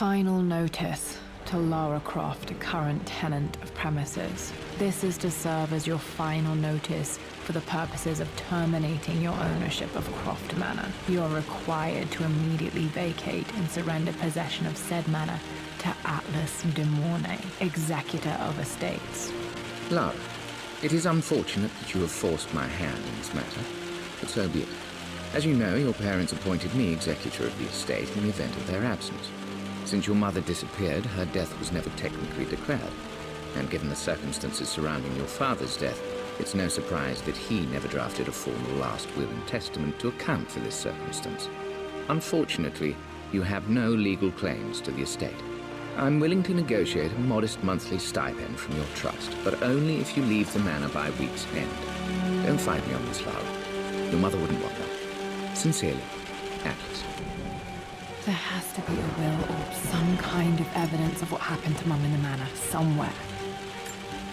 Final notice to Lara Croft, a current tenant of premises. This is to serve as your final notice for the purposes of terminating your ownership of Croft Manor. You are required to immediately vacate and surrender possession of said manor to Atlas de Mornay, executor of estates. Lara, it is unfortunate that you have forced my hand in this matter, but so be it. As you know, your parents appointed me executor of the estate in the event of their absence. Since your mother disappeared, her death was never technically declared. And given the circumstances surrounding your father's death, it's no surprise that he never drafted a formal last will and testament to account for this circumstance. Unfortunately, you have no legal claims to the estate. I'm willing to negotiate a modest monthly stipend from your trust, but only if you leave the manor by week's end. Don't fight me on this, Lara. Your mother wouldn't want that. Sincerely, Atlas. There has to be a will or some kind of evidence of what happened to Mum in the manor somewhere.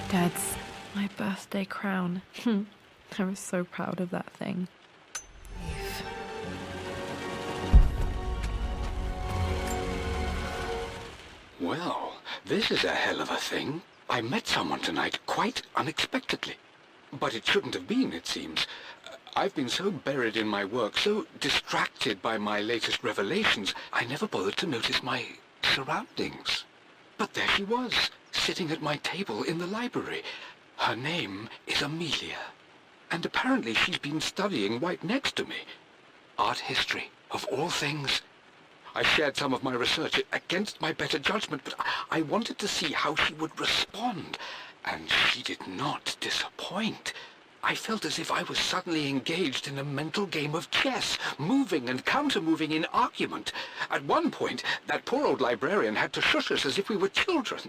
Dad's my birthday crown. I was so proud of that thing. Well, this is a hell of a thing. I met someone tonight quite unexpectedly. But it shouldn't have been, it seems. I've been so buried in my work, so distracted by my latest revelations, I never bothered to notice my surroundings. But there she was, sitting at my table in the library. Her name is Amelia. And apparently she's been studying right next to me. Art history, of all things. I shared some of my research against my better judgment, but I wanted to see how she would respond. And she did not disappoint. I felt as if I was suddenly engaged in a mental game of chess, moving and counter-moving in argument. At one point, that poor old librarian had to shush us as if we were children.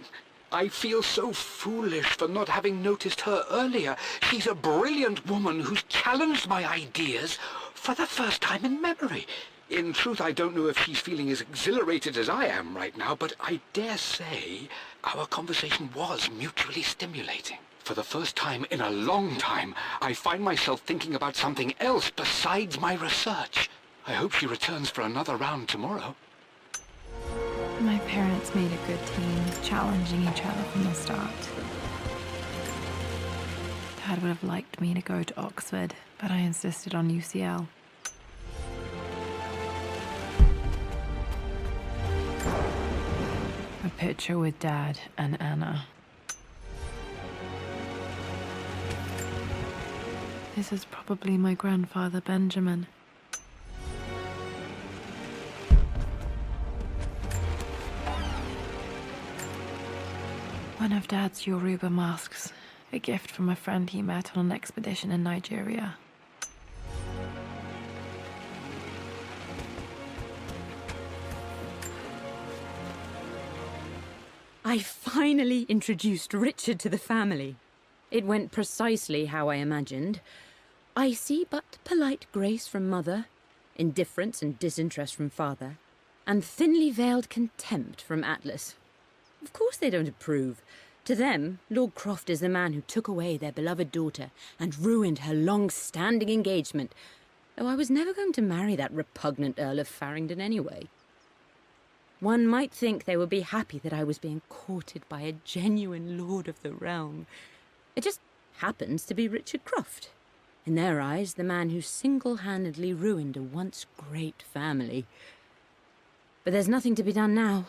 I feel so foolish for not having noticed her earlier. She's a brilliant woman who's challenged my ideas for the first time in memory. In truth, I don't know if she's feeling as exhilarated as I am right now, but I dare say our conversation was mutually stimulating. For the first time in a long time, I find myself thinking about something else besides my research. I hope she returns for another round tomorrow. My parents made a good team, challenging each other from the start. Dad would have liked me to go to Oxford, but I insisted on UCL. A picture with Dad and Anna. This is probably my grandfather, Benjamin. One of Dad's Yoruba masks, a gift from a friend he met on an expedition in Nigeria. I finally introduced Richard to the family. It went precisely how I imagined. Icy but polite grace from mother, indifference and disinterest from father, and thinly veiled contempt from Atlas. Of course they don't approve. To them, Lord Croft is the man who took away their beloved daughter and ruined her long-standing engagement, though I was never going to marry that repugnant Earl of Farringdon anyway. One might think they would be happy that I was being courted by a genuine lord of the realm. It just happens to be Richard Croft. In their eyes, the man who single-handedly ruined a once great family. But there's nothing to be done now.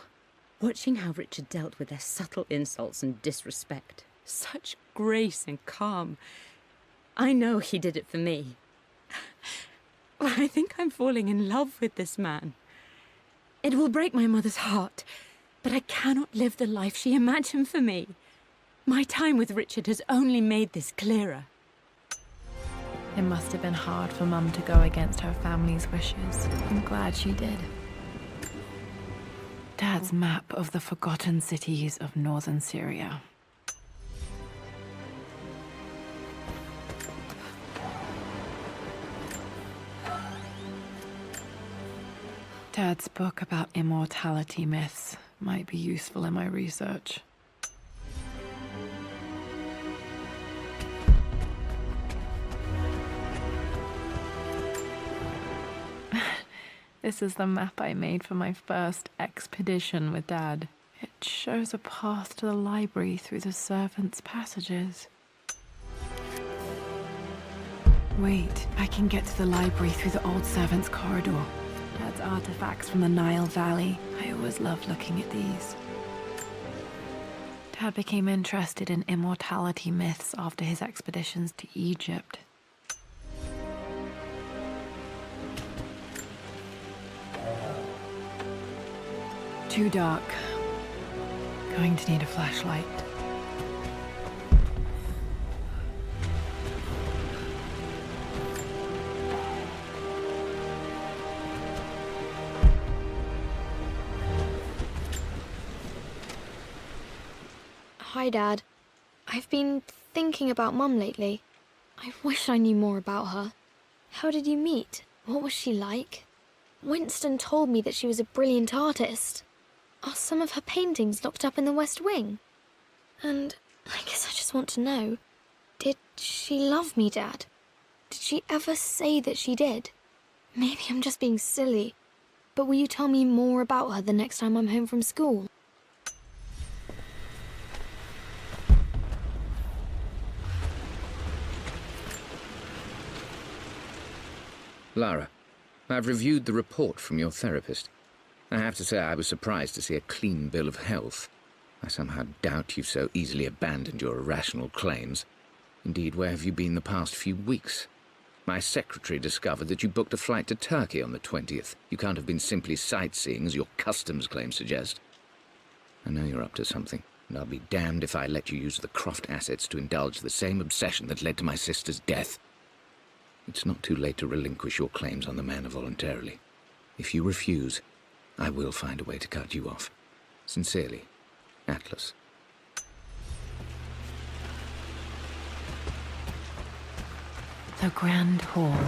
Watching how Richard dealt with their subtle insults and disrespect. Such grace and calm. I know he did it for me. I think I'm falling in love with this man. It will break my mother's heart, but I cannot live the life she imagined for me. My time with Richard has only made this clearer. It must have been hard for Mum to go against her family's wishes. I'm glad she did. Dad's map of the forgotten cities of northern Syria. Dad's book about immortality myths might be useful in my research. This is the map I made for my first expedition with Dad. It shows a path to the library through the servants' passages. Wait, I can get to the library through the old servants' corridor. Dad's artifacts from the Nile Valley. I always loved looking at these. Dad became interested in immortality myths after his expeditions to Egypt. Too dark. Going to need a flashlight. Hi, Dad. I've been thinking about Mum lately. I wish I knew more about her. How did you meet? What was she like? Winston told me that she was a brilliant artist. Are some of her paintings locked up in the West Wing? And I guess I just want to know, did she love me, Dad? Did she ever say that she did? Maybe I'm just being silly, but will you tell me more about her the next time I'm home from school? Lara, I've reviewed the report from your therapist. I have to say I was surprised to see a clean bill of health. I somehow doubt you've so easily abandoned your irrational claims. Indeed, where have you been the past few weeks? My secretary discovered that you booked a flight to Turkey on the 20th. You can't have been simply sightseeing, as your customs claims suggest. I know you're up to something, and I'll be damned if I let you use the Croft assets to indulge the same obsession that led to my sister's death. It's not too late to relinquish your claims on the manor voluntarily. If you refuse, I will find a way to cut you off. Sincerely, Atlas. The Grand Hall.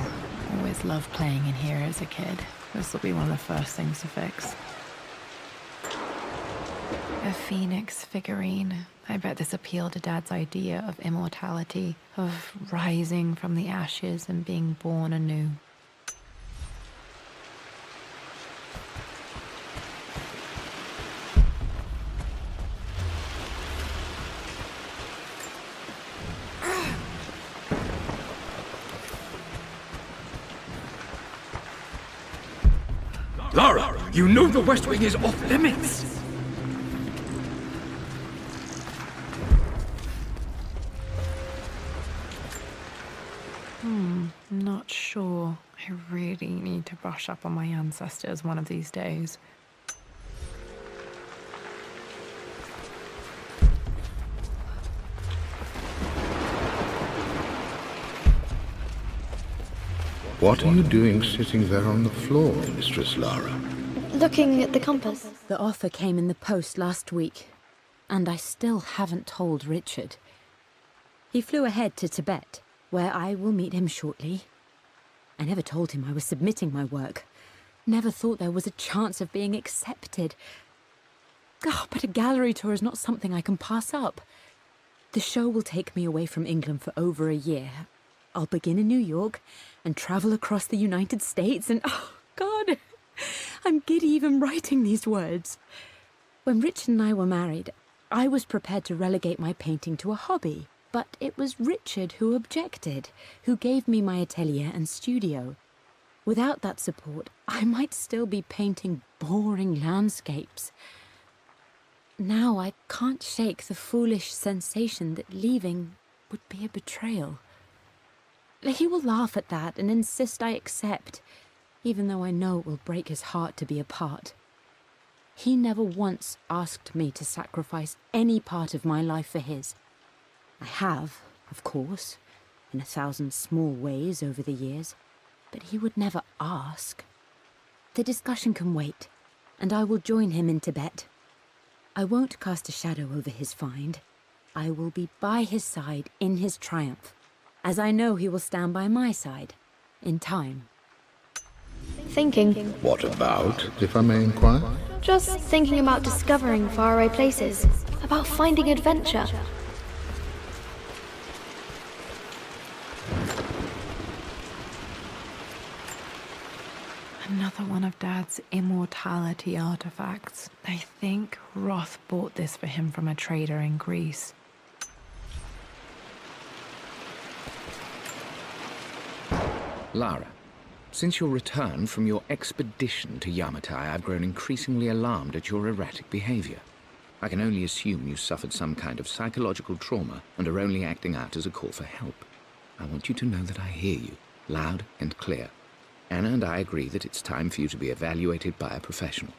Always loved playing in here as a kid. This will be one of the first things to fix. A phoenix figurine. I bet this appealed to Dad's idea of immortality, of rising from the ashes and being born anew. Lara, you know the West Wing is off limits! Not sure. I really need to brush up on my ancestors one of these days. What are you doing sitting there on the floor, Mistress Lara? Looking at the compass. The offer came in the post last week, and I still haven't told Richard. He flew ahead to Tibet, where I will meet him shortly. I never told him I was submitting my work. Never thought there was a chance of being accepted. Oh, but a gallery tour is not something I can pass up. The show will take me away from England for over a year. I'll begin in New York and travel across the United States and, oh, God, I'm giddy even writing these words. When Richard and I were married, I was prepared to relegate my painting to a hobby. But it was Richard who objected, who gave me my atelier and studio. Without that support, I might still be painting boring landscapes. Now I can't shake the foolish sensation that leaving would be a betrayal. He will laugh at that and insist I accept, even though I know it will break his heart to be apart. He never once asked me to sacrifice any part of my life for his. I have, of course, in 1,000 small ways over the years, but he would never ask. The discussion can wait, and I will join him in Tibet. I won't cast a shadow over his find. I will be by his side in his triumph, as I know he will stand by my side, in time. Thinking. What about, if I may inquire? Just thinking about discovering faraway places, about finding adventure. Another Another one of Dad's immortality artifacts. I think Roth bought this for him from a trader in Greece. Lara, since your return from your expedition to Yamatai, I've grown increasingly alarmed at your erratic behavior. I can only assume you suffered some kind of psychological trauma and are only acting out as a call for help. I want you to know that I hear you, loud and clear. Anna and I agree that it's time for you to be evaluated by a professional.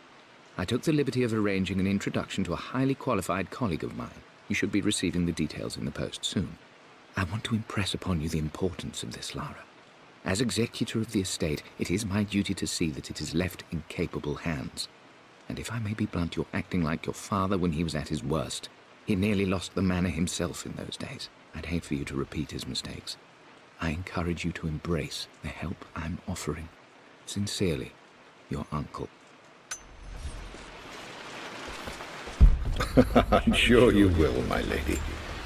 I took the liberty of arranging an introduction to a highly qualified colleague of mine. You should be receiving the details in the post soon. I want to impress upon you the importance of this, Lara. As executor of the estate, it is my duty to see that it is left in capable hands. And if I may be blunt, you're acting like your father when he was at his worst. He nearly lost the manor himself in those days. I'd hate for you to repeat his mistakes. I encourage you to embrace the help I'm offering. Sincerely, your uncle. I'm sure you will, my lady.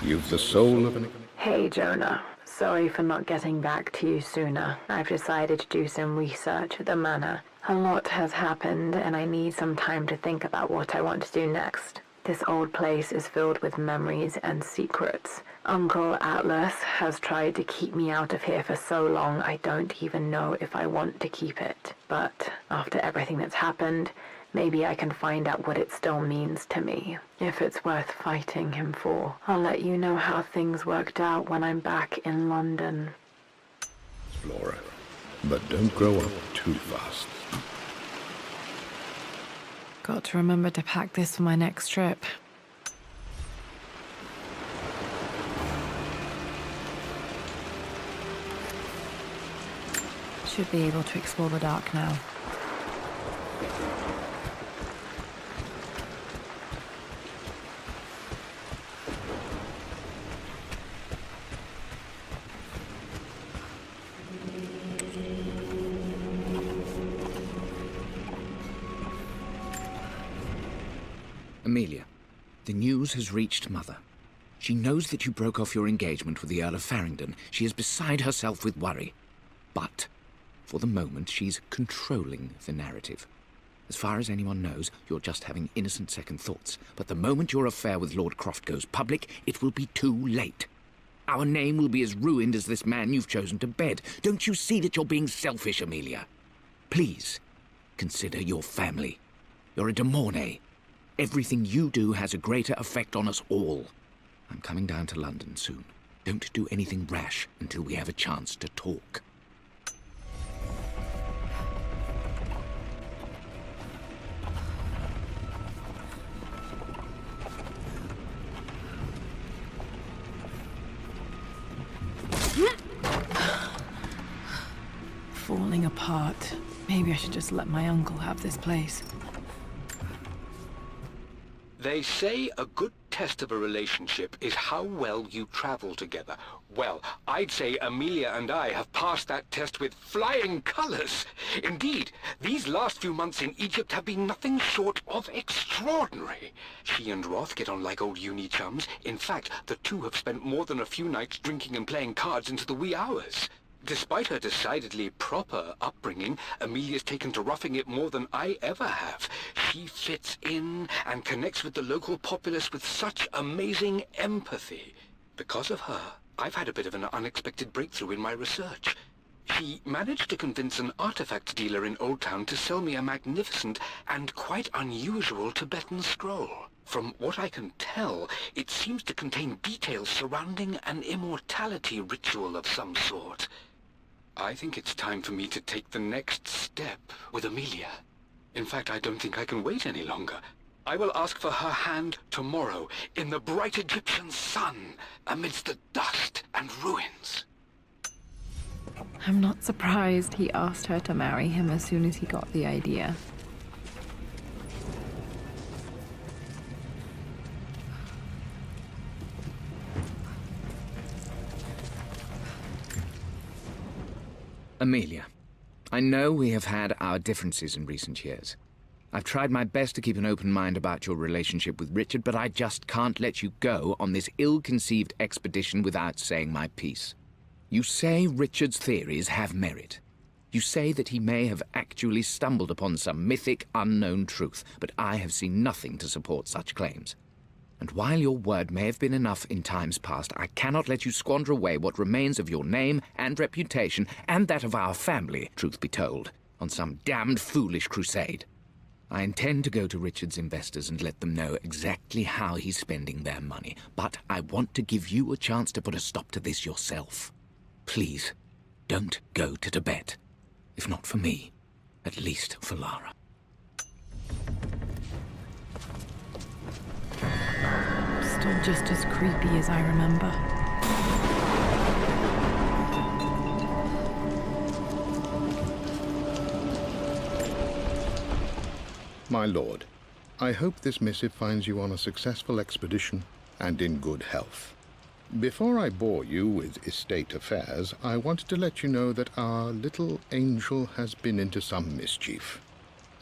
You've the soul of an... Hey, Jonah. Sorry for not getting back to you sooner. I've decided to do some research at the manor. A lot has happened, and I need some time to think about what I want to do next. This old place is filled with memories and secrets. Uncle Atlas has tried to keep me out of here for so long I don't even know if I want to keep it. But after everything that's happened, maybe I can find out what it still means to me. If it's worth fighting him for, I'll let you know how things worked out when I'm back in London. Flora, but don't grow up too fast. Got to remember to pack this for my next trip. Should be able to explore the dark now. Amelia, the news has reached Mother. She knows that you broke off your engagement with the Earl of Farringdon. She is beside herself with worry. But, for the moment, she's controlling the narrative. As far as anyone knows, you're just having innocent second thoughts. But the moment your affair with Lord Croft goes public, it will be too late. Our name will be as ruined as this man you've chosen to bed. Don't you see that you're being selfish, Amelia? Please, consider your family. You're a de Mornay. Everything you do has a greater effect on us all. I'm coming down to London soon. Don't do anything rash until we have a chance to talk. Falling apart. Maybe I should just let my uncle have this place. They say a good test of a relationship is how well you travel together. Well, I'd say Amelia and I have passed that test with flying colors. Indeed, these last few months in Egypt have been nothing short of extraordinary. She and Roth get on like old uni chums. In fact, the two have spent more than a few nights drinking and playing cards into the wee hours. Despite her decidedly proper upbringing, Amelia's taken to roughing it more than I ever have. She fits in and connects with the local populace with such amazing empathy. Because of her, I've had a bit of an unexpected breakthrough in my research. She managed to convince an artifact dealer in Old Town to sell me a magnificent and quite unusual Tibetan scroll. From what I can tell, it seems to contain details surrounding an immortality ritual of some sort. I think it's time for me to take the next step with Amelia. In fact, I don't think I can wait any longer. I will ask for her hand tomorrow in the bright Egyptian sun amidst the dust and ruins. I'm not surprised he asked her to marry him as soon as he got the idea. Amelia, I know we have had our differences in recent years. I've tried my best to keep an open mind about your relationship with Richard, but I just can't let you go on this ill-conceived expedition without saying my piece. You say Richard's theories have merit. You You say that he may have actually stumbled upon some mythic, unknown truth, but I have seen nothing to support such claims. And while your word may have been enough in times past, I cannot let you squander away what remains of your name and reputation, and that of our family, truth be told, on some damned foolish crusade. I intend to go to Richard's investors and let them know exactly how he's spending their money, but I want to give you a chance to put a stop to this yourself. Please, don't go to Tibet. If not for me, at least for Lara. Still just as creepy as I remember. My lord, I hope this missive finds you on a successful expedition and in good health. Before I bore you with estate affairs, I wanted to let you know that our little angel has been into some mischief.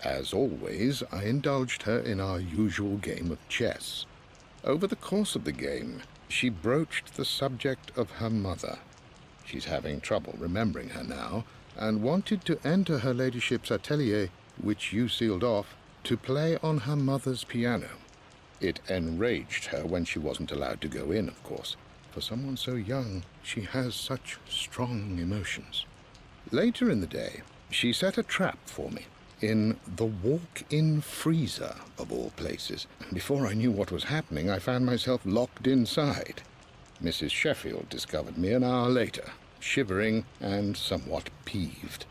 As always, I indulged her in our usual game of chess. Over the course of the game, she broached the subject of her mother. She's having trouble remembering her now, and wanted to enter her ladyship's atelier, which you sealed off, to play on her mother's piano. It enraged her when she wasn't allowed to go in, of course. For someone so young, she has such strong emotions. Later in the day, she set a trap for me in the walk-in freezer, of all places. Before I knew what was happening, I found myself locked inside. Mrs. Sheffield discovered me an hour later, shivering and somewhat peeved.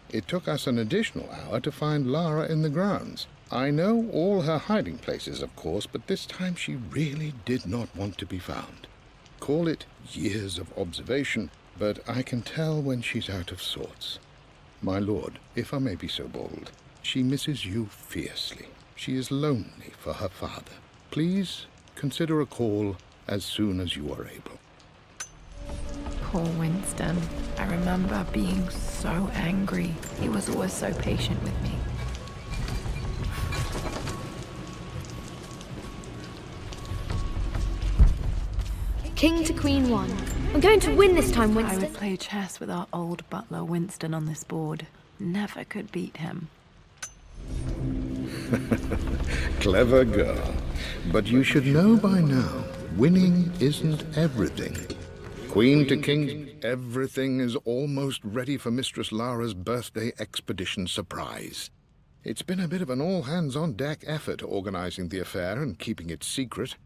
It took us an additional hour to find Lara in the grounds. I know all her hiding places, of course, but this time she really did not want to be found. Call it years of observation, but I can tell when she's out of sorts. My lord, if I may be so bold, she misses you fiercely. She is lonely for her father. Please consider a call as soon as you are able. Poor Winston. I remember being so angry. He was always so patient with me. King to Queen 1. I'm going to win this time, I Winston. would play chess with our old butler Winston on this board. Never could beat him. Clever girl. But you should know by now, winning isn't everything. Queen to king, everything is almost ready for Mistress Lara's birthday expedition surprise. It's been a bit of an all-hands-on-deck effort organizing the affair and keeping it secret.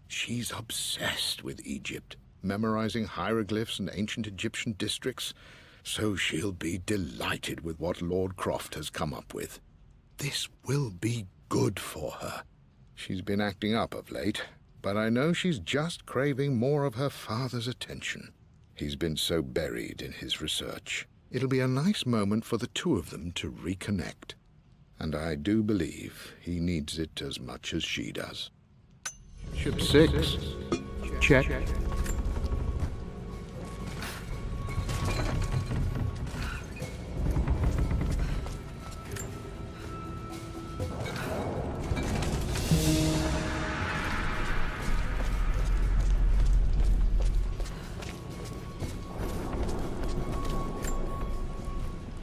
She's obsessed with Egypt, memorizing hieroglyphs and ancient Egyptian districts, so she'll be delighted with what Lord Croft has come up with. This will be good for her. She's been acting up of late, but I know she's just craving more of her father's attention. He's been so buried in his research. It'll be a nice moment for the two of them to reconnect. And I do believe he needs it as much as she does. Ship 6. Check.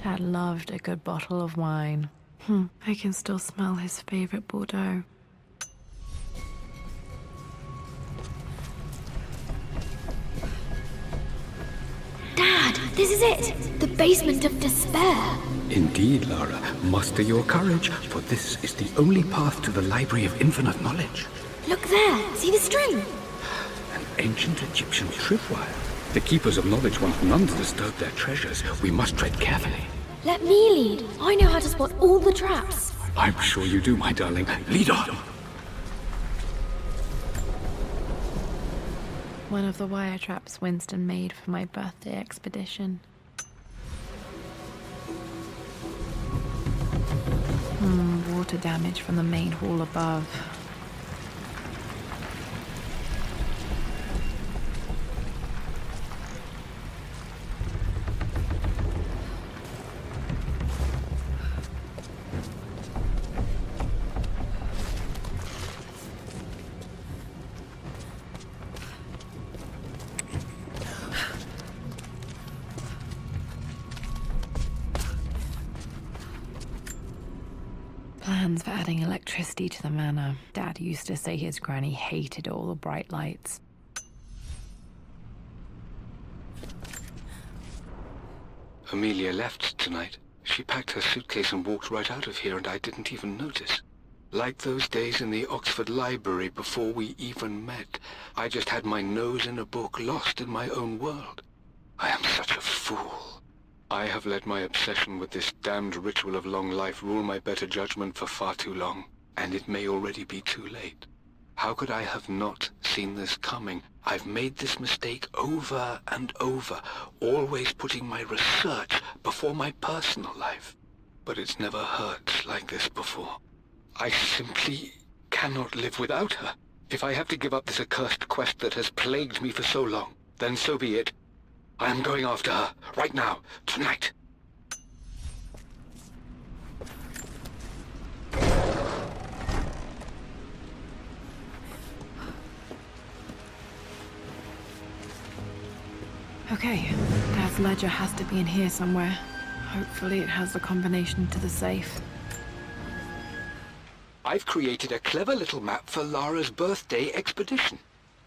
Dad loved a good bottle of wine. I can still smell his favorite Bordeaux. Dad, this is it! The basement of despair! Indeed, Lara. Muster your courage, for this is the only path to the Library of Infinite Knowledge. Look there! See the string? An ancient Egyptian tripwire. The keepers of knowledge want none to disturb their treasures. We must tread carefully. Let me lead. I know how to spot all the traps. I'm sure you do, my darling. Lead on! One of the wire traps Winston made for my birthday expedition. Water damage from the main hall above. plans for adding electricity to the manor. Dad used to say his granny hated all the bright lights. Amelia left tonight. She packed her suitcase and walked right out of here, and I didn't even notice. Like those days in the Oxford Library before we even met. I just had my nose in a book, lost in my own world. I am such a fool. I have let my obsession with this damned ritual of long life rule my better judgment for far too long, and it may already be too late. How could I have not seen this coming? I've made this mistake over and over, always putting my research before my personal life. But it's never hurt like this before. I simply cannot live without her. If I have to give up this accursed quest that has plagued me for so long, then so be it. I am going after her, right now, tonight. Okay, Dad's ledger has to be in here somewhere. Hopefully it has the combination to the safe. I've created a clever little map for Lara's birthday expedition.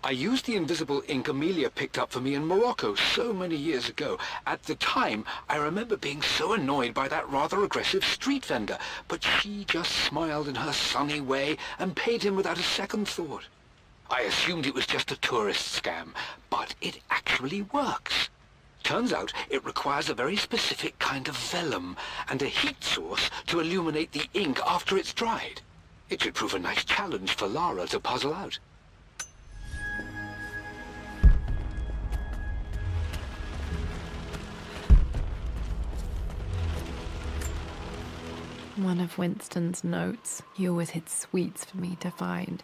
I used the invisible ink Amelia picked up for me in Morocco so many years ago. At the time, I remember being so annoyed by that rather aggressive street vendor, but she just smiled in her sunny way and paid him without a second thought. I assumed it was just a tourist scam, but it actually works. Turns out it requires a very specific kind of vellum and a heat source to illuminate the ink after it's dried. It should prove a nice challenge for Lara to puzzle out. One of Winston's notes. He always hid sweets for me to find.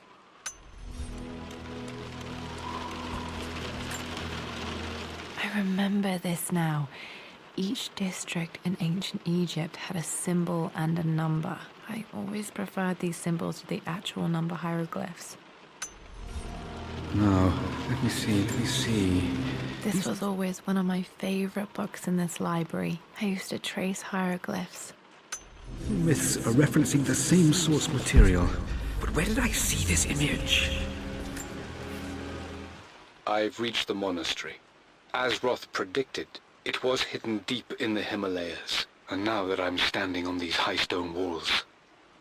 I remember this now. Each district in ancient Egypt had a symbol and a number. I always preferred these symbols to the actual number hieroglyphs. Now, let me see. This was always one of my favorite books in this library. I used to trace hieroglyphs. Myths are referencing the same source material. But where did I see this image? I've reached the monastery. As Roth predicted, it was hidden deep in the Himalayas. And now that I'm standing on these high stone walls,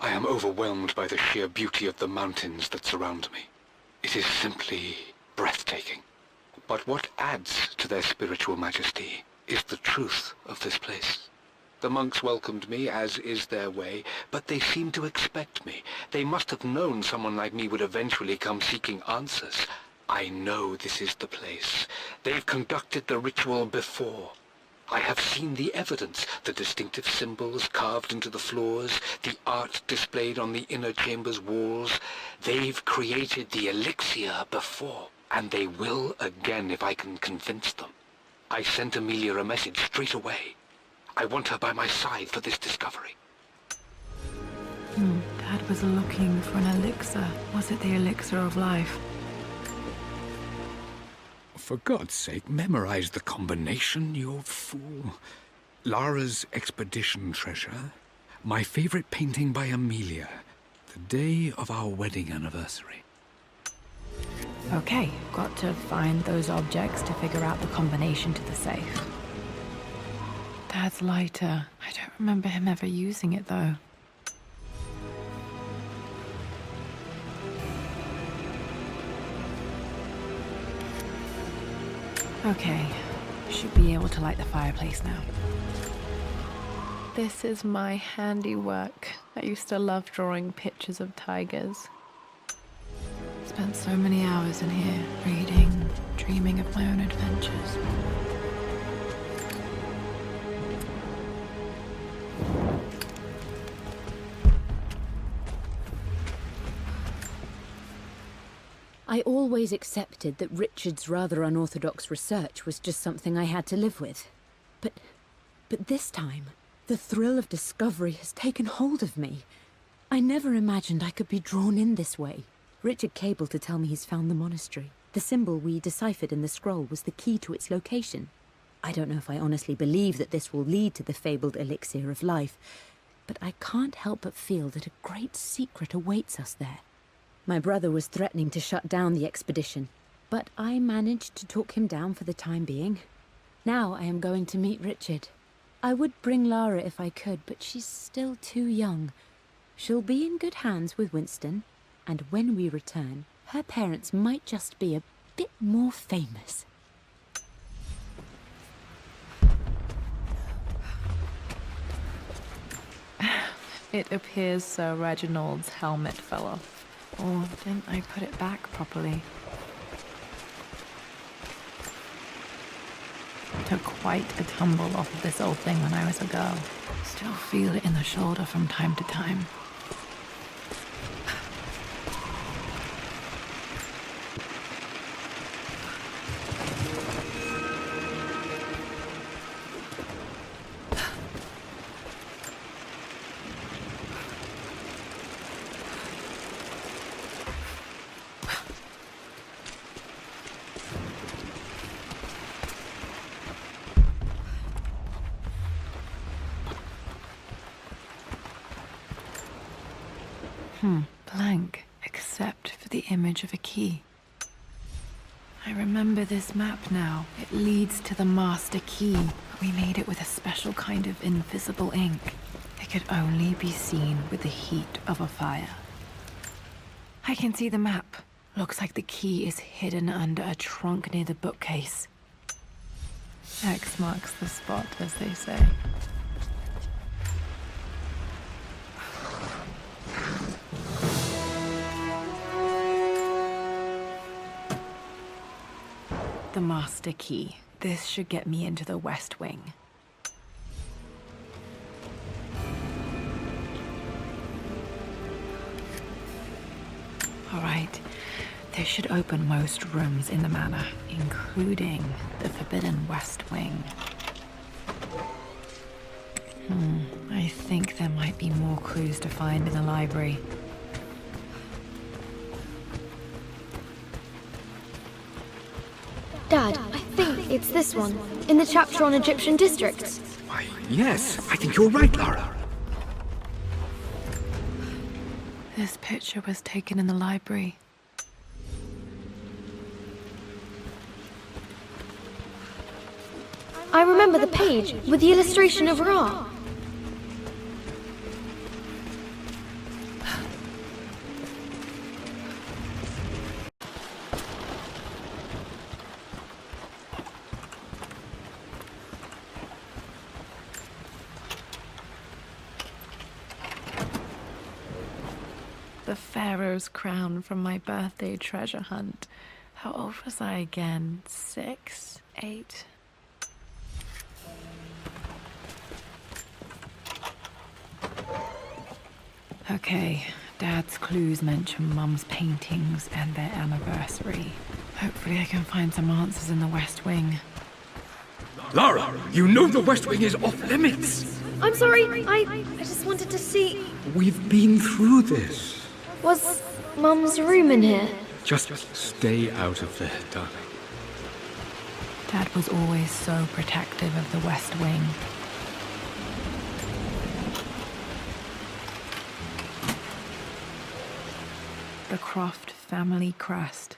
I am overwhelmed by the sheer beauty of the mountains that surround me. It is simply breathtaking. But what adds to their spiritual majesty is the truth of this place. The monks welcomed me, as is their way, but they seemed to expect me. They must have known someone like me would eventually come seeking answers. I know this is the place. They've conducted the ritual before. I have seen the evidence, the distinctive symbols carved into the floors, the art displayed on the inner chamber's walls. They've created the elixir before, and they will again if I can convince them. I sent Amelia a message straight away. I want her by my side for this discovery. Dad was looking for an elixir. Was it the elixir of life? For God's sake, memorize the combination, you old fool. Lara's expedition treasure. My favorite painting by Amelia. The day of our wedding anniversary. Okay, got to find those objects to figure out the combination to the safe. Dad's lighter. I don't remember him ever using it, though. Okay, should be able to light the fireplace now. This is my handiwork. I used to love drawing pictures of tigers. Spent so many hours in here, reading, dreaming of my own adventures. I always accepted that Richard's rather unorthodox research was just something I had to live with. But this time, the thrill of discovery has taken hold of me. I never imagined I could be drawn in this way. Richard cabled to tell me he's found the monastery. The symbol we deciphered in the scroll was the key to its location. I don't know if I honestly believe that this will lead to the fabled elixir of life, but I can't help but feel that a great secret awaits us there. My brother was threatening to shut down the expedition, but I managed to talk him down for the time being. Now I am going to meet Richard. I would bring Lara if I could, but she's still too young. She'll be in good hands with Winston, and when we return, her parents might just be a bit more famous. It appears Sir Reginald's helmet fell off. Or didn't I put it back properly? Took quite a tumble off of this old thing when I was a girl. Still feel it in the shoulder from time to time. Blank, except for the image of a key. I remember this map now. It leads to the master key. We made it with a special kind of invisible ink. It could only be seen with the heat of a fire. I can see the map. Looks like the key is hidden under a trunk near the bookcase. X marks the spot, as they say. The master key. This should get me into the West Wing. All right. This should open most rooms in the manor, including the forbidden West Wing. I think there might be more clues to find in the library. Dad, I think it's this one, in the chapter on Egyptian districts. Why, yes, I think you're right, Lara. This picture was taken in the library. I remember the page with the illustration of Ra. The Pharaoh's crown from my birthday treasure hunt. How old was I again? 6? 8? Okay, Dad's clues mention Mum's paintings and their anniversary. Hopefully I can find some answers in the West Wing. Lara, you know the West Wing is off limits. I'm sorry, I just wanted to see... We've been through this. Was Mum's room in here? Just stay out of there, darling. Dad was always so protective of the West Wing. The Croft family crest.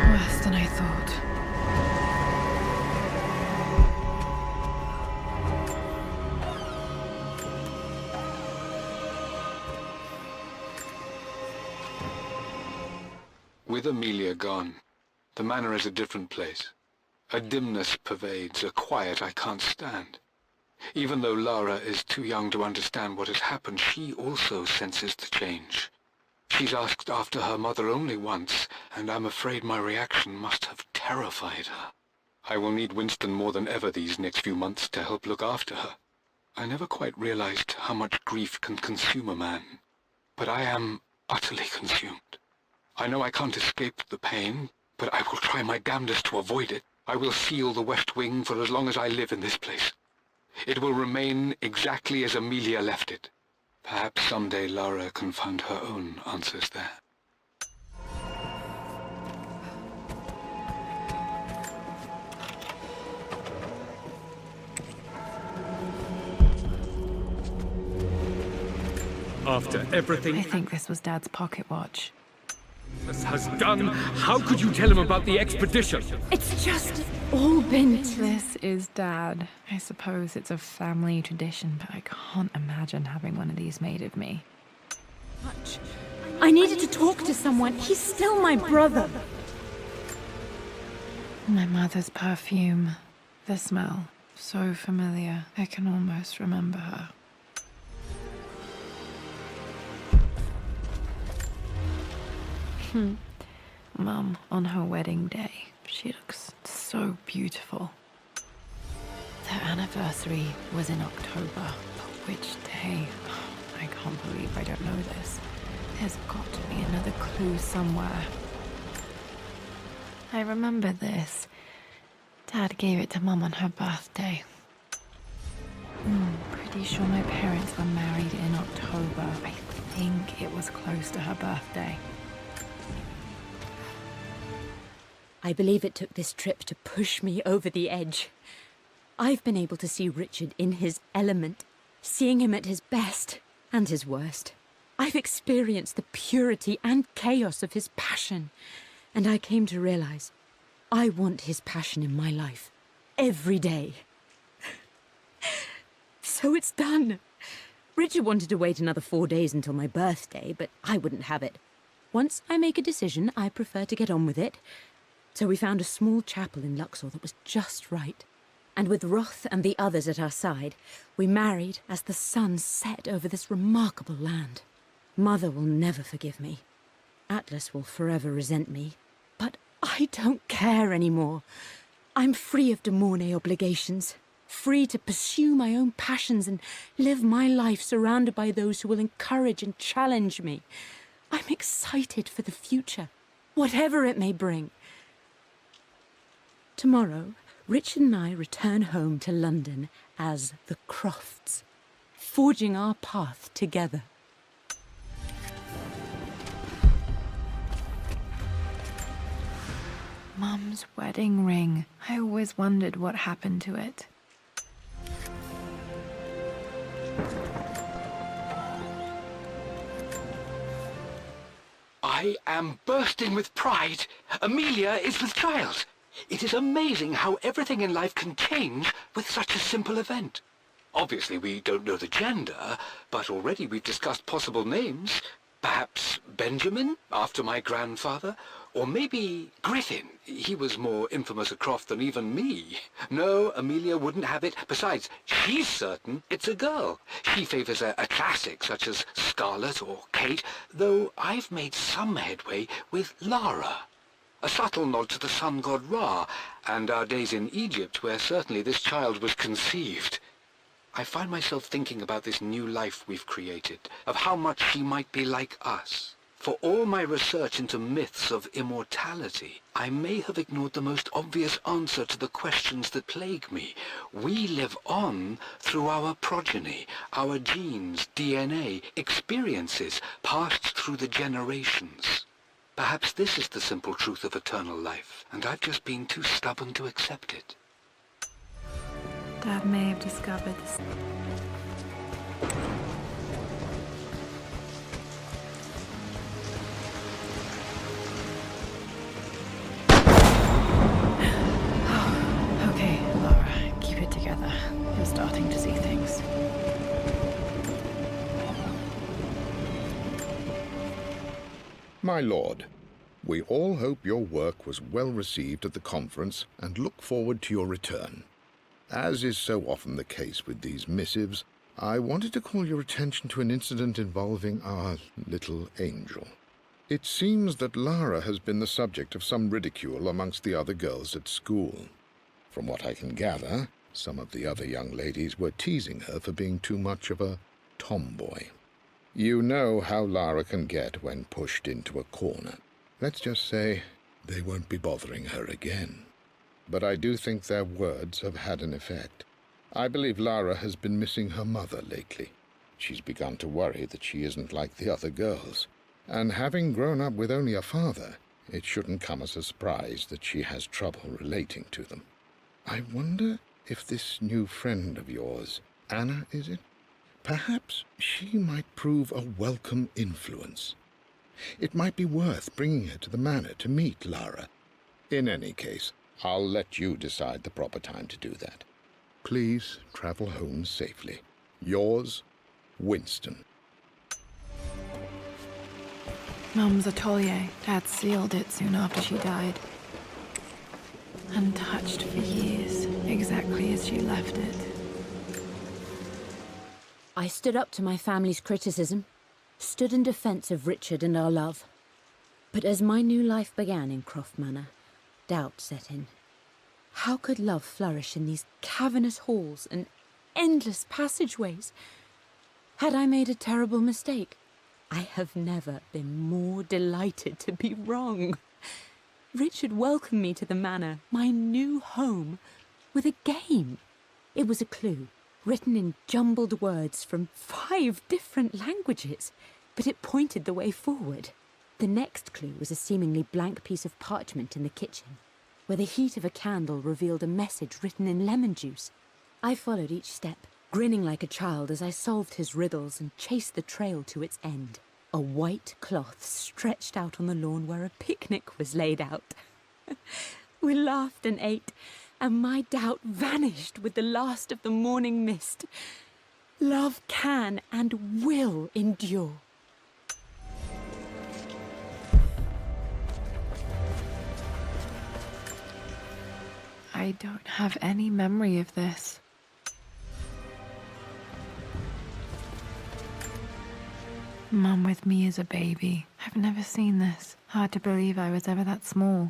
Worse than I thought. With Amelia gone, the manor is a different place. A dimness pervades, a quiet I can't stand. Even though Lara is too young to understand what has happened, she also senses the change. She's asked after her mother only once, and I'm afraid my reaction must have terrified her. I will need Winston more than ever these next few months to help look after her. I never quite realized how much grief can consume a man, but I am utterly consumed. I know I can't escape the pain, but I will try my damnedest to avoid it. I will seal the West Wing for as long as I live in this place. It will remain exactly as Amelia left it. Perhaps someday Lara can find her own answers there. After everything I think this was Dad's pocket watch. this has done, how could you tell him about the expedition? It's just all been... This is Dad. I suppose it's a family tradition, but I can't imagine having one of these made of me. I needed to talk to someone. He's still my brother. My mother's perfume. The smell. So familiar. I can almost remember her. Mum, on her wedding day, she looks so beautiful. Their anniversary was in October, but which day? I can't believe I don't know this. There's got to be another clue somewhere. I remember this. Dad gave it to Mum on her birthday. Pretty sure my parents were married in October. I think it was close to her birthday. I believe it took this trip to push me over the edge. I've been able to see Richard in his element, seeing him at his best and his worst. I've experienced the purity and chaos of his passion, and I came to realize I want his passion in my life every day. So it's done. Richard wanted to wait another 4 days until my birthday, but I wouldn't have it. Once I make a decision, I prefer to get on with it. So we found a small chapel in Luxor that was just right. And with Roth and the others at our side, we married as the sun set over this remarkable land. Mother will never forgive me. Atlas will forever resent me. But I don't care anymore. I'm free of de Mornay obligations. Free to pursue my own passions and live my life surrounded by those who will encourage and challenge me. I'm excited for the future, whatever it may bring. Tomorrow, Richard and I return home to London as the Crofts, forging our path together. Mum's wedding ring. I always wondered what happened to it. I am bursting with pride. Amelia is with child. It is amazing how everything in life can change with such a simple event. Obviously, we don't know the gender, but already we've discussed possible names. Perhaps Benjamin, after my grandfather, or maybe Griffin. He was more infamous a Croft than even me. No, Amelia wouldn't have it. Besides, she's certain it's a girl. She favours a classic such as Scarlet or Kate, though I've made some headway with Lara. A subtle nod to the sun god Ra, and our days in Egypt, where certainly this child was conceived. I find myself thinking about this new life we've created, of how much she might be like us. For all my research into myths of immortality, I may have ignored the most obvious answer to the questions that plague me. We live on through our progeny, our genes, DNA, experiences passed through the generations. Perhaps this is the simple truth of eternal life, and I've just been too stubborn to accept it. Dad may have discovered this. Okay, Laura, keep it together. You're starting to see things. My lord, we all hope your work was well received at the conference and look forward to your return. As is so often the case with these missives, I wanted to call your attention to an incident involving our little angel. It seems that Lara has been the subject of some ridicule amongst the other girls at school. From what I can gather, some of the other young ladies were teasing her for being too much of a tomboy. You know how Lara can get when pushed into a corner. Let's just say they won't be bothering her again. But I do think their words have had an effect. I believe Lara has been missing her mother lately. She's begun to worry that she isn't like the other girls. And having grown up with only a father, it shouldn't come as a surprise that she has trouble relating to them. I wonder if this new friend of yours, Anna, is it? Perhaps she might prove a welcome influence. It might be worth bringing her to the manor to meet Lara. In any case, I'll let you decide the proper time to do that. Please travel home safely. Yours, Winston. Mum's atelier. Dad sealed it soon after she died. Untouched for years, exactly as she left it. I stood up to my family's criticism, stood in defence of Richard and our love. But as my new life began in Croft Manor, doubt set in. How could love flourish in these cavernous halls and endless passageways? Had I made a terrible mistake? I have never been more delighted to be wrong. Richard welcomed me to the manor, my new home, with a game. It was a clue, written in jumbled words from 5 different languages, but it pointed the way forward. The next clue was a seemingly blank piece of parchment in the kitchen, where the heat of a candle revealed a message written in lemon juice. I followed each step, grinning like a child as I solved his riddles and chased the trail to its end. A white cloth stretched out on the lawn where a picnic was laid out. We laughed and ate, and my doubt vanished with the last of the morning mist. Love can and will endure. I don't have any memory of this. Mum with me as a baby. I've never seen this. Hard to believe I was ever that small.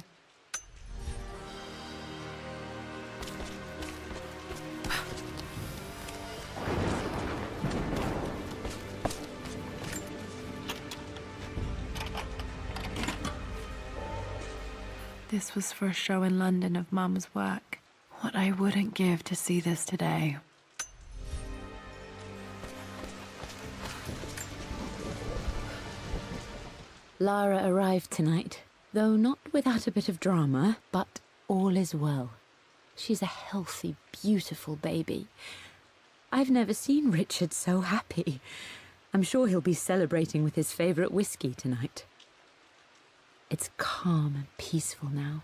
This was for a show in London of Mum's work. What I wouldn't give to see this today. Lara arrived tonight, though not without a bit of drama, but all is well. She's a healthy, beautiful baby. I've never seen Richard so happy. I'm sure he'll be celebrating with his favourite whiskey tonight. It's calm and peaceful now.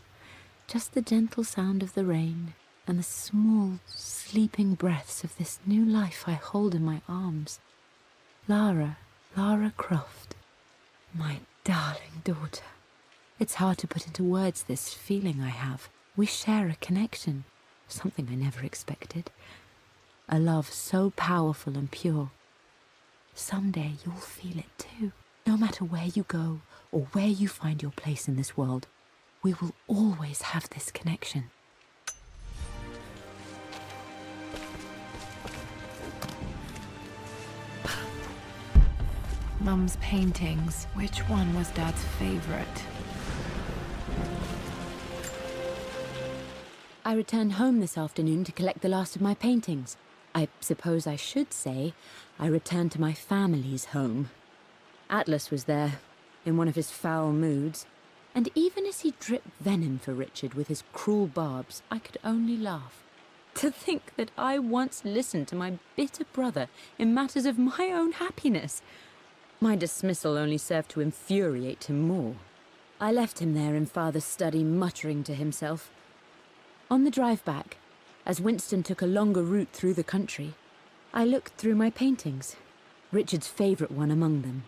Just the gentle sound of the rain and the small, sleeping breaths of this new life I hold in my arms. Lara Croft, my darling daughter. It's hard to put into words this feeling I have. We share a connection, something I never expected. A love so powerful and pure. Someday you'll feel it too. No matter where you go or where you find your place in this world, we will always have this connection. Mum's paintings. Which one was Dad's favorite? I returned home this afternoon to collect the last of my paintings. I suppose I should say I returned to my family's home. Atlas was there, in one of his foul moods, and even as he dripped venom for Richard with his cruel barbs, I could only laugh. To think that I once listened to my bitter brother in matters of my own happiness. My dismissal only served to infuriate him more. I left him there in Father's study, muttering to himself. On the drive back, as Winston took a longer route through the country, I looked through my paintings, Richard's favourite one among them,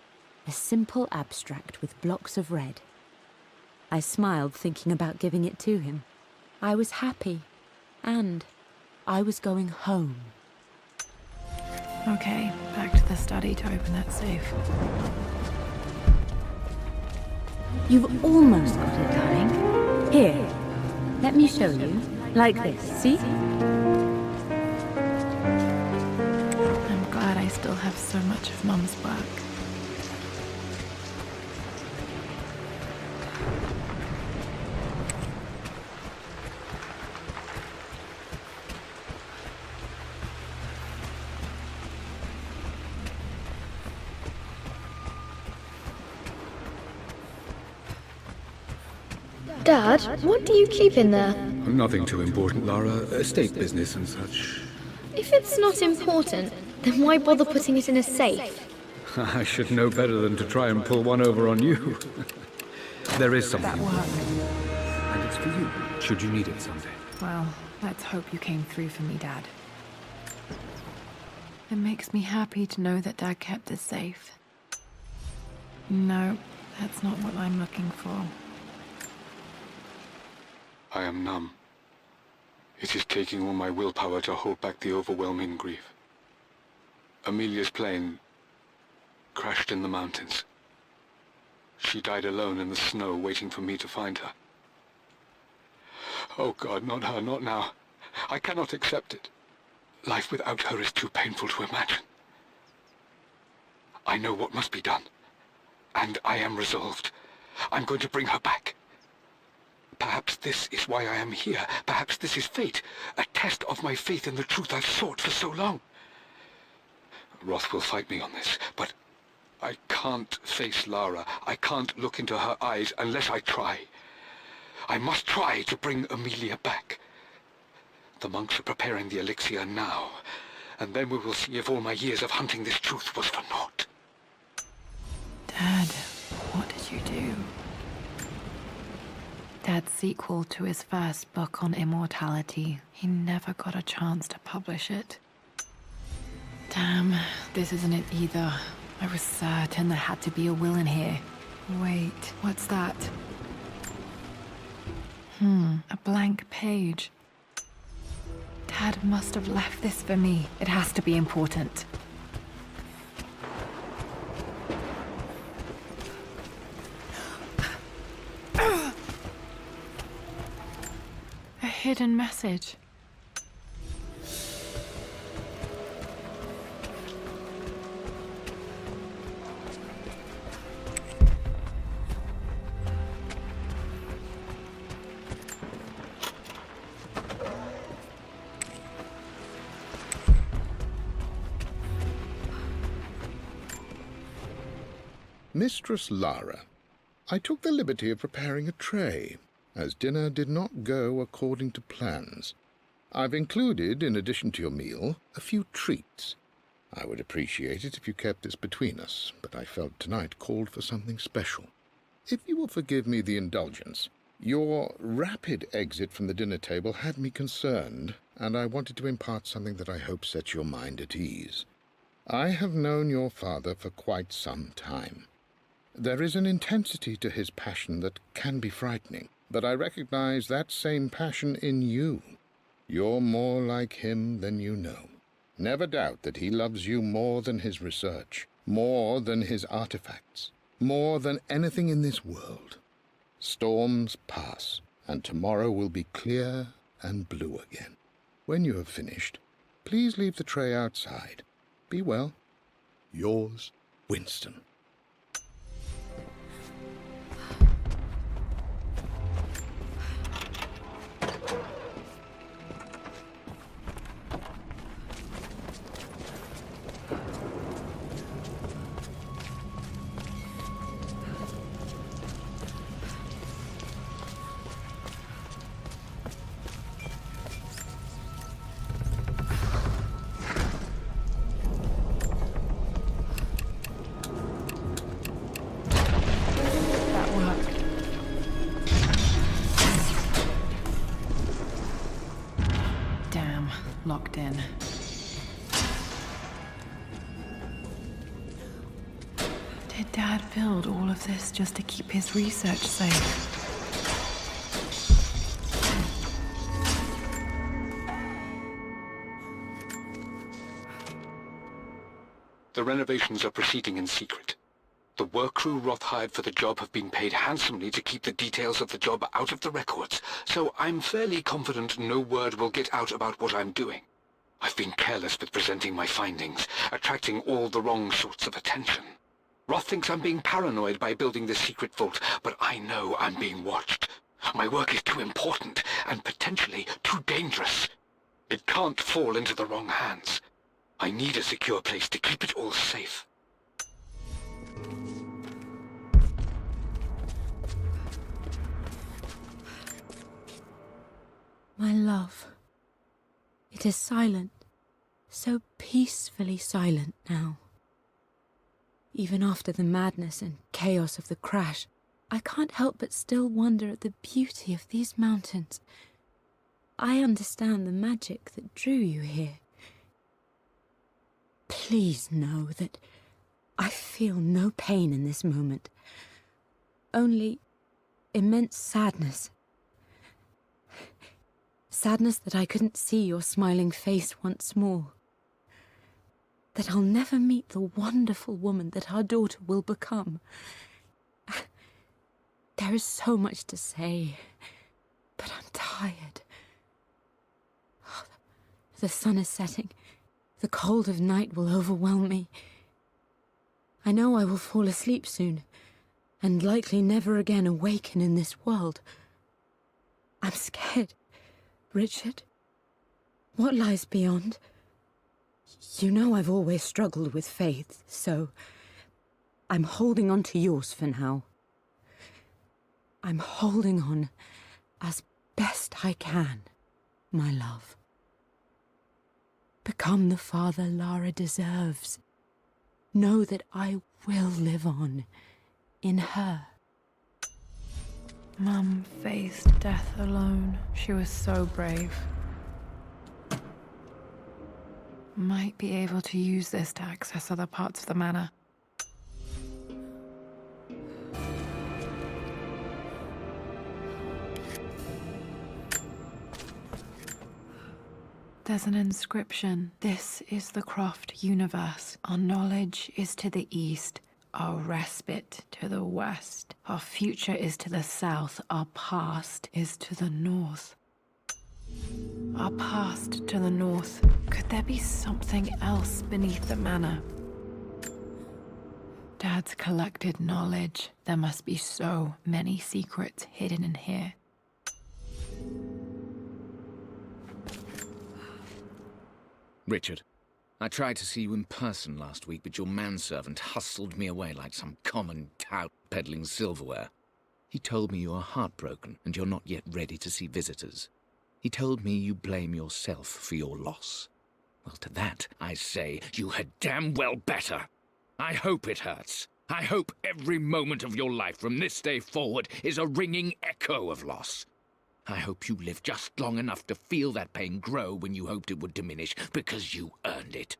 a simple abstract with blocks of red. I smiled, thinking about giving it to him. I was happy, and I was going home. Okay, back to the study to open that safe. You've almost got it, darling. Here, let me show you. Like this, see? I'm glad I still have so much of Mum's work. Dad, what do you keep in there? Nothing too important, Lara. Estate business and such. If it's not important, then why bother putting it in a safe? I should know better than to try and pull one over on you. There is something That important, work. and it's for you, should you need it someday. Well, let's hope you came through for me, Dad. It makes me happy to know that Dad kept this safe. No, that's not what I'm looking for. I am numb. It is taking all my willpower to hold back the overwhelming grief. Amelia's plane crashed in the mountains. She died alone in the snow, waiting for me to find her. Oh God, not her, not now. I cannot accept it. Life without her is too painful to imagine. I know what must be done, and I am resolved. I'm going to bring her back. Perhaps this is why I am here. Perhaps this is fate, a test of my faith in the truth I've sought for so long. Roth will fight me on this, but I can't face Lara. I can't look into her eyes unless I try. I must try to bring Amelia back. The monks are preparing the elixir now, and then we will see if all my years of hunting this truth was for naught. Dad, what did you do? Dad's sequel to his first book on immortality. He never got a chance to publish it. Damn, this isn't it either. I was certain there had to be a will in here. Wait, what's that? A blank page. Dad must have left this for me. It has to be important. A hidden message. Mistress Lara, I took the liberty of preparing a tray, as dinner did not go according to plans. I've included, in addition to your meal, a few treats. I would appreciate it if you kept this between us, but I felt tonight called for something special. If you will forgive me the indulgence, your rapid exit from the dinner table had me concerned, and I wanted to impart something that I hope sets your mind at ease. I have known your father for quite some time. There is an intensity to his passion that can be frightening, but I recognize that same passion in you. You're more like him than you know. Never doubt that he loves you more than his research, more than his artifacts, more than anything in this world. Storms pass, and tomorrow will be clear and blue again. When you have finished, please leave the tray outside. Be well. Yours, Winston. Locked in. Did Dad build all of this just to keep his research safe? The renovations are proceeding in secret. The work crew Roth hired for the job have been paid handsomely to keep the details of the job out of the records, so I'm fairly confident no word will get out about what I'm doing. I've been careless with presenting my findings, attracting all the wrong sorts of attention. Roth thinks I'm being paranoid by building this secret vault, but I know I'm being watched. My work is too important and potentially too dangerous. It can't fall into the wrong hands. I need a secure place to keep it all safe. My love. It is silent, so peacefully silent now. Even after the madness and chaos of the crash, I can't help but still wonder at the beauty of these mountains. I understand the magic that drew you here. Please know that I feel no pain in this moment, only immense sadness. Sadness that I couldn't see your smiling face once more. That I'll never meet the wonderful woman that our daughter will become. There is so much to say, but I'm tired. The sun is setting. The cold of night will overwhelm me. I know I will fall asleep soon, and likely never again awaken in this world. I'm scared. Richard, what lies beyond? You know I've always struggled with faith, so I'm holding on to yours for now. I'm holding on as best I can, my love. Become the father Lara deserves. Know that I will live on in her. Mum faced death alone. She was so brave. Might be able to use this to access other parts of the manor. There's an inscription. This is the Croft universe. Our knowledge is to the east, our respite to the west. Our future is to the south, our past is to the north. Our past to the north. Could there be something else beneath the manor? Dad's collected knowledge. There must be so many secrets hidden in here. Richard, I tried to see you in person last week, but your manservant hustled me away like some common tout peddling silverware. He told me you are heartbroken and you're not yet ready to see visitors. He told me you blame yourself for your loss. Well, to that, I say you had damn well better. I hope it hurts. I hope every moment of your life from this day forward is a ringing echo of loss. I hope you live just long enough to feel that pain grow when you hoped it would diminish, because you earned it.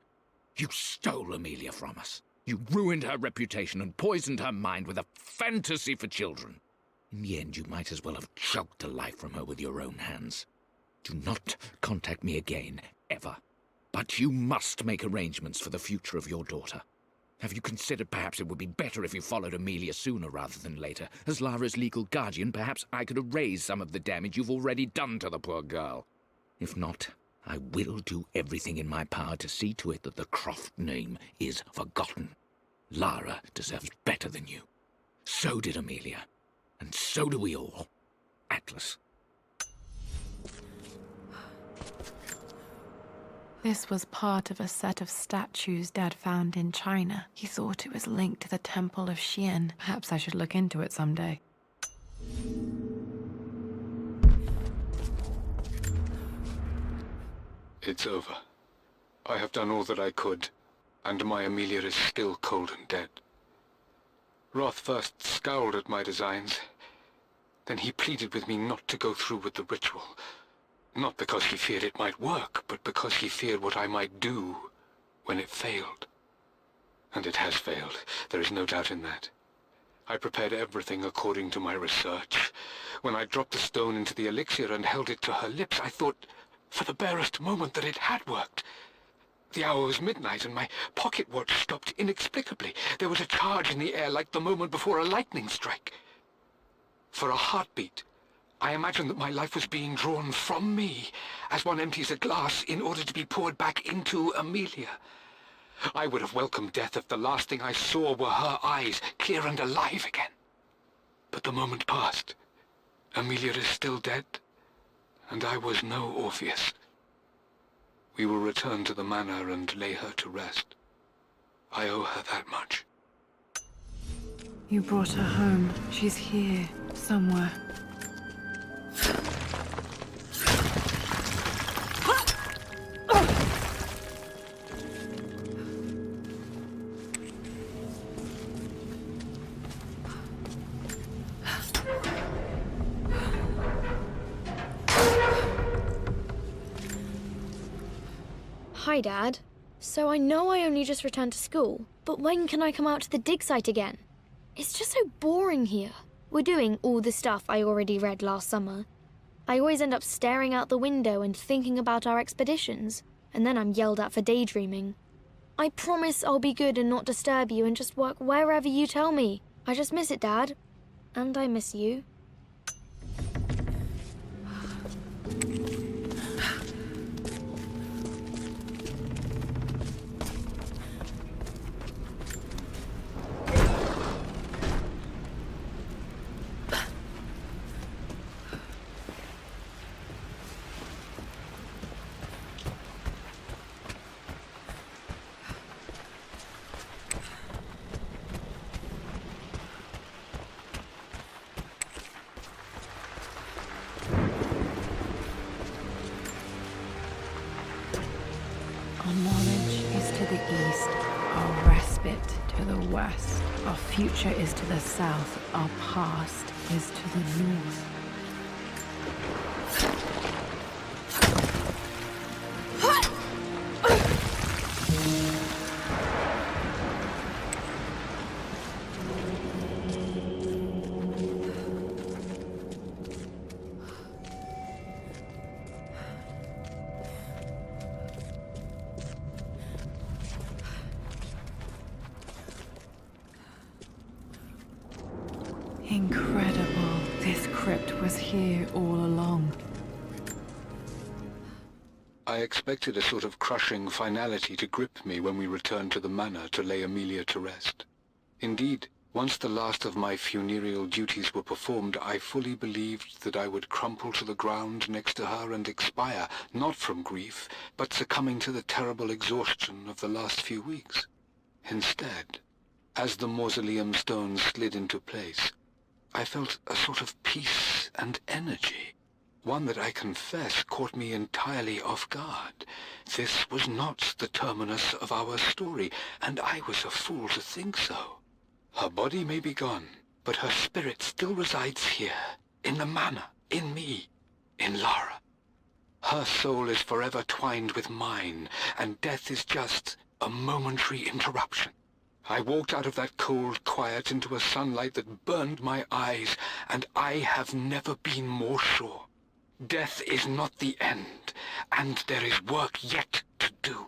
You stole Amelia from us. You ruined her reputation and poisoned her mind with a fantasy for children. In the end, you might as well have choked the life from her with your own hands. Do not contact me again, ever. But you must make arrangements for the future of your daughter. Have you considered perhaps it would be better if you followed Amelia sooner rather than later? As Lara's legal guardian, perhaps I could erase some of the damage you've already done to the poor girl. If not, I will do everything in my power to see to it that the Croft name is forgotten. Lara deserves better than you. So did Amelia. And so do we all. Atlas. This was part of a set of statues Dad found in China. He thought it was linked to the Temple of Xian. Perhaps I should look into it someday. It's over. I have done all that I could, and my Amelia is still cold and dead. Roth first scowled at my designs. Then he pleaded with me not to go through with the ritual. Not because he feared it might work, but because he feared what I might do when it failed. And it has failed. There is no doubt in that. I prepared everything according to my research. When I dropped the stone into the elixir and held it to her lips, I thought for the barest moment that it had worked. The hour was midnight and my pocket watch stopped inexplicably. There was a charge in the air like the moment before a lightning strike. For a heartbeat, I imagined that my life was being drawn from me, as one empties a glass in order to be poured back into Amelia. I would have welcomed death if the last thing I saw were her eyes, clear and alive again. But the moment passed. Amelia is still dead, and I was no Orpheus. We will return to the manor and lay her to rest. I owe her that much. You brought her home. She's here, somewhere. Hi, Dad. So I know I only just returned to school, but when can I come out to the dig site again? It's just so boring here. We're doing all the stuff I already read last summer. I always end up staring out the window and thinking about our expeditions, and then I'm yelled at for daydreaming. I promise I'll be good and not disturb you and just work wherever you tell me. I just miss it, Dad. And I miss you. Our knowledge is to the east, our respite to the west. Our future is to the south, our past is to the north. Incredible. This crypt was here all along. I expected a sort of crushing finality to grip me when we returned to the manor to lay Amelia to rest. Indeed, once the last of my funereal duties were performed, I fully believed that I would crumple to the ground next to her and expire, not from grief, but succumbing to the terrible exhaustion of the last few weeks. Instead, as the mausoleum stones slid into place, I felt a sort of peace and energy, one that I confess caught me entirely off guard. This was not the terminus of our story, and I was a fool to think so. Her body may be gone, but her spirit still resides here, in the manor, in me, in Lara. Her soul is forever twined with mine, and death is just a momentary interruption. I walked out of that cold quiet into a sunlight that burned my eyes, and I have never been more sure. Death is not the end, and there is work yet to do.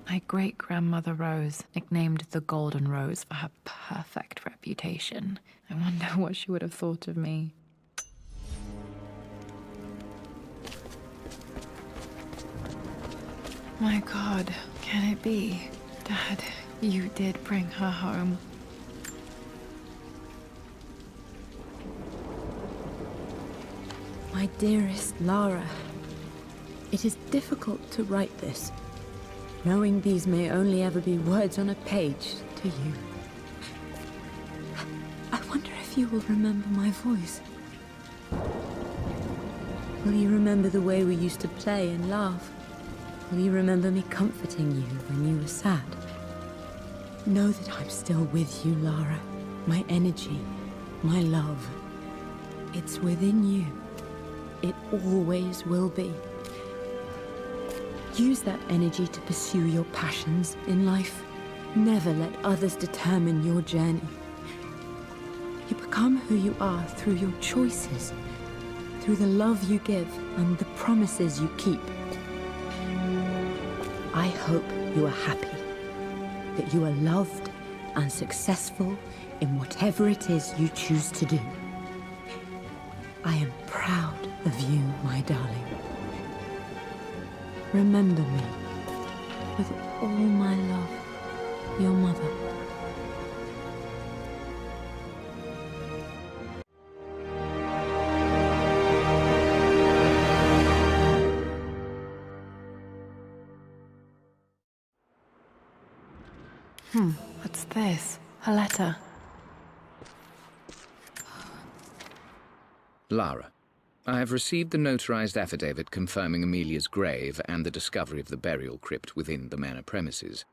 My great-grandmother Rose, nicknamed the Golden Rose for her perfect reputation. I wonder what she would have thought of me. My God, can it be? Dad, you did bring her home. My dearest Lara, it is difficult to write this, knowing these may only ever be words on a page to you. I wonder if you will remember my voice. Will you remember the way we used to play and laugh? Will you remember me comforting you when you were sad? Know that I'm still with you, Lara. My energy, my love. It's within you. It always will be. Use that energy to pursue your passions in life. Never let others determine your journey. You become who you are through your choices, through the love you give and the promises you keep. I hope you are happy, that you are loved and successful in whatever it is you choose to do. I am proud of you, my darling. Remember me, with all my love, your mother. What's this? A letter. Lara, I have received the notarized affidavit confirming Amelia's grave and the discovery of the burial crypt within the manor premises.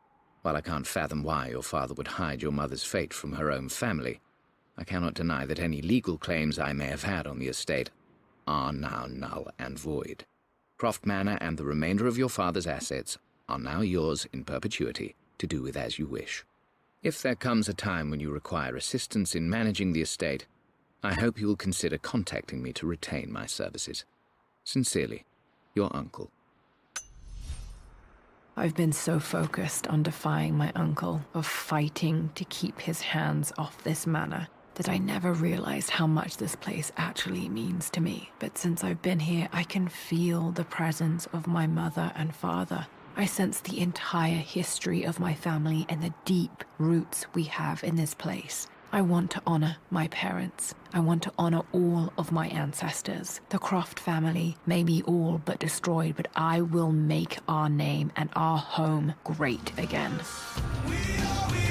While I can't fathom why your father would hide your mother's fate from her own family, I cannot deny that any legal claims I may have had on the estate are now null and void. Croft Manor and the remainder of your father's assets are now yours in perpetuity to do with as you wish. If there comes a time when you require assistance in managing the estate, I hope you will consider contacting me to retain my services. Sincerely, your uncle. I've been so focused on defying my uncle, of fighting to keep his hands off this manor, that I never realized how much this place actually means to me. But since I've been here, I can feel the presence of my mother and father. I sense the entire history of my family and the deep roots we have in this place. I want to honor my parents. I want to honor all of my ancestors. The Croft family may be all but destroyed, but I will make our name and our home great again. We are